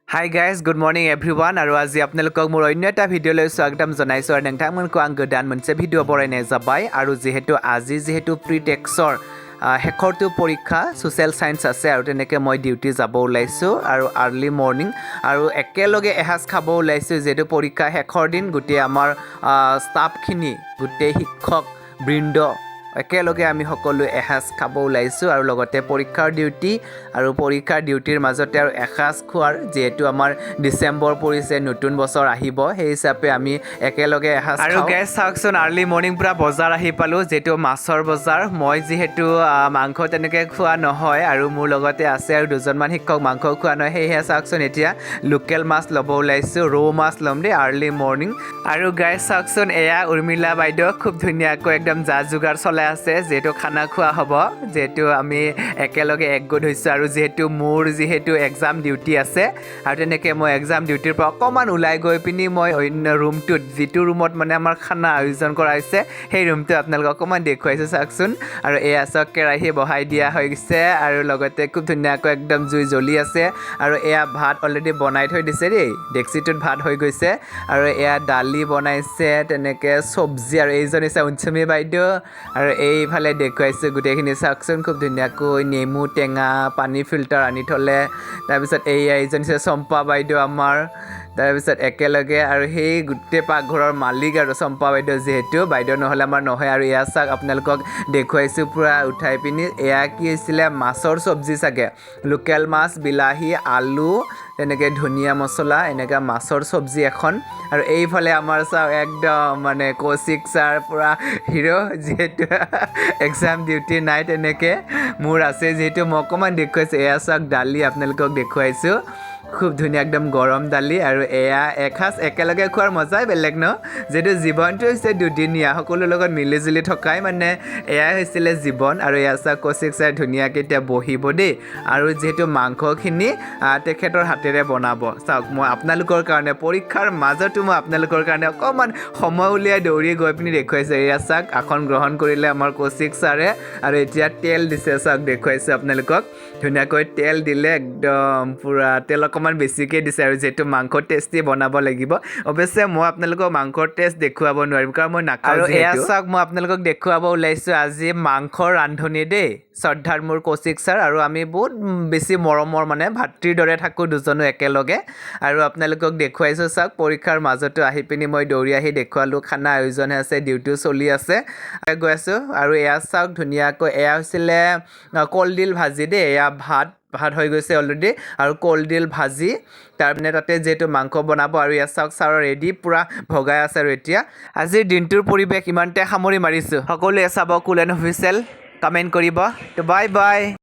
Hi guys, good morning everyone. আৰু আজি আপোনালোকক মোৰ অন্য এটা ভিডিঅ'লৈ স্বাগতম জনাইছো আৰু নोंथांमोनखौ आं गोदान मोनसे ভিডিঅ' বনাই যাবাই আৰু যেহেতু প্ৰি টেক্সৰ শেষৰটো পৰীক্ষা সোশ্যাল সায়েন্স আছে আৰু তেনেকৈ মই ডিউটি যাব ওলাইছো আৰু আৰ্লি মৰ্নিং আৰু একেলগে এহাজ খাব ওলাইছো যেহেতু পৰীক্ষা শেষৰ দিন গোটেই আমাৰ ষ্টাফখিনি গোটেই শিক্ষক বৃন্দ একেলগে আমি সকলো এহাজ খাব ওলাইছো আৰু লগতে পৰীক্ষাৰ ডিউটি আৰু পৰীক্ষাৰ ডিউটিৰ মাজতে আৰু এহাজ খোৱাৰ যেহেতু আমাৰ ডিসেম্বৰ পৰিছে নতুন বছৰ আহিব সেই হিচাপে আমি একেলগে এহাজ খাওঁ আৰু গাইস চাওকচোন আৰ্লি মৰ্নিং পুৰা বজাৰ আহি পালো যেহেতু মাছৰ বজাৰ মই যেহেতু মাংস তেনেকৈ খোৱা নহয় আৰু মোৰ লগতে আছে আৰু দুজনমান শিক্ষক মাংস খোৱা নহয় সেয়েহে চাওকচোন এতিয়া লোকেল মাছ ল'ব ওলাইছো ৰৌ মাছ ল'ম দেই আৰ্লি মৰ্নিং আৰু গাইস চাওকচোন এয়া উৰ্মিলা বাইদেউ খুব ধুনীয়াকৈ একদম যা যোগাৰ চলাই আছে যেহেতু খানা খোৱা হ'ব যেহেতু আমি একেলগে একগোট হৈছোঁ আৰু যেহেতু এক্সাম ডিউটি আছে আৰু তেনেকৈ মই এক্সাম ডিউটিৰ পৰা অকণমান ওলাই গৈ পিনি মই অন্য ৰুমটোত যিটো ৰুমত মানে আমাৰ খানা আয়োজন কৰা হৈছে সেই ৰুমটো আপোনালোকক অকণমান দেখুৱাইছোঁ চাওকচোন আৰু এয়া চাওক কেৰাহী বহাই দিয়া হৈ গৈছে আৰু লগতে খুব ধুনীয়াকৈ একদম জুই জ্বলি আছে আৰু এয়া ভাত অলৰেডি বনাই থৈ দিছে দেই ডেক্সিটোত ভাত হৈ গৈছে আৰু এয়া দালি বনাইছে তেনেকৈ চব্জি আৰু এইজন হৈছে উঞ্চমি বাইদেউ আৰু এইফালে দেখুৱাইছোঁ গোটেইখিনি চাওকচোন খুব ধুনীয়াকৈ নেমু টেঙা পানী ফিল্টাৰ আনি থ'লে তাৰপিছত এইজন হৈছে চম্পা বাইদেউ আমাৰ তাৰপিছত একেলগে আৰু সেই গোটেই পাকঘৰৰ মালিক আৰু চম্পা বাইদেউ যেহেতু বাইদেউ নহ'লে আমাৰ নহয় আৰু এয়া চাওক আপোনালোকক দেখুৱাইছোঁ পূৰা উঠাই পিনি এয়া কি হৈছিলে মাছৰ চব্জি চাগে লোকেল মাছ বিলাহী আলু তেনেকৈ ধনিয়া মছলা এনেকৈ মাছৰ চব্জি এখন আৰু এইফালে আমাৰ চাওক একদম মানে কৌশিক ছাৰ পূৰা হিৰো যিহেতু এক্সাম ডিউটি নাই তেনেকৈ মোৰ আছে যিহেতু মই অকণমান দেখুৱাইছোঁ এয়া চাওক দালি আপোনালোকক দেখুৱাইছোঁ খুব ধুনীয়া একদম গৰম দালি আৰু এয়া এসাঁজ একেলগে খোৱাৰ মজাই বেলেগ ন যেহেতু জীৱনটো হৈছে দুদিনীয়া সকলোৰ লগত মিলিজুলি থকাই মানে এয়াই হৈছিলে জীৱন আৰু এয়া চাওক কৌশিক ছাৰ ধুনীয়াকৈ এতিয়া বহিব দেই আৰু যিহেতু মাংসখিনি তেখেতৰ হাতেৰে বনাব চাওক মই আপোনালোকৰ কাৰণে পৰীক্ষাৰ মাজতো মই আপোনালোকৰ কাৰণে অকণমান সময় উলিয়াই দৌৰি গৈ পিনি দেখুৱাইছোঁ এয়া চাওক আসন গ্ৰহণ কৰিলে আমাৰ কৌশিক ছাৰে আৰু এতিয়া তেল দিছে চাওক দেখুৱাইছোঁ আপোনালোকক ধুনীয়াকৈ তেল দিলে একদম পূৰা তেল অকণমান বেছিকৈ দিছে আৰু যিহেতু মাংস টেষ্টি বনাব লাগিব অৱশ্যে মই আপোনালোকক মাংসৰ টেষ্ট দেখুৱাব নোৱাৰিম কাৰণ মই নাখাওঁ আৰু এয়া চাওক মই আপোনালোকক দেখুৱাব ওলাইছোঁ আজি মাংসৰ ৰান্ধনি দেই শ্ৰদ্ধাৰ মোৰ কৌশিক ছাৰ আৰু আমি বহুত বেছি মৰমৰ মানে ভাতৃৰ দৰে থাকোঁ দুজনো একেলগে আৰু আপোনালোকক দেখুৱাইছোঁ চাওক পৰীক্ষাৰ মাজতো আহি পিনি মই দৌৰি আহি দেখুৱালোঁ খানা আয়োজনহে আছে ডিউটিও চলি আছে গৈ আছোঁ আৰু এয়া চাওক ধুনীয়াকৈ এয়া হৈছিলে কলডিল ভাজি দেই এয়া ভাত হৈ গৈছে অলৰেডি আৰু কলডিল ভাজি তাৰমানে তাতে যিহেতু মাংস বনাব আৰু এয়া চাওক ছাৰৰ ৰেডি পূৰা ভগাই আছে আৰু এতিয়া আজিৰ দিনটোৰ পৰিৱেশ ইমানতে সামৰি মাৰিছোঁ সকলোৱে চাব কুল এণ্ড অফিচিয়েল কমেণ্ট কৰিব তো বাই বাই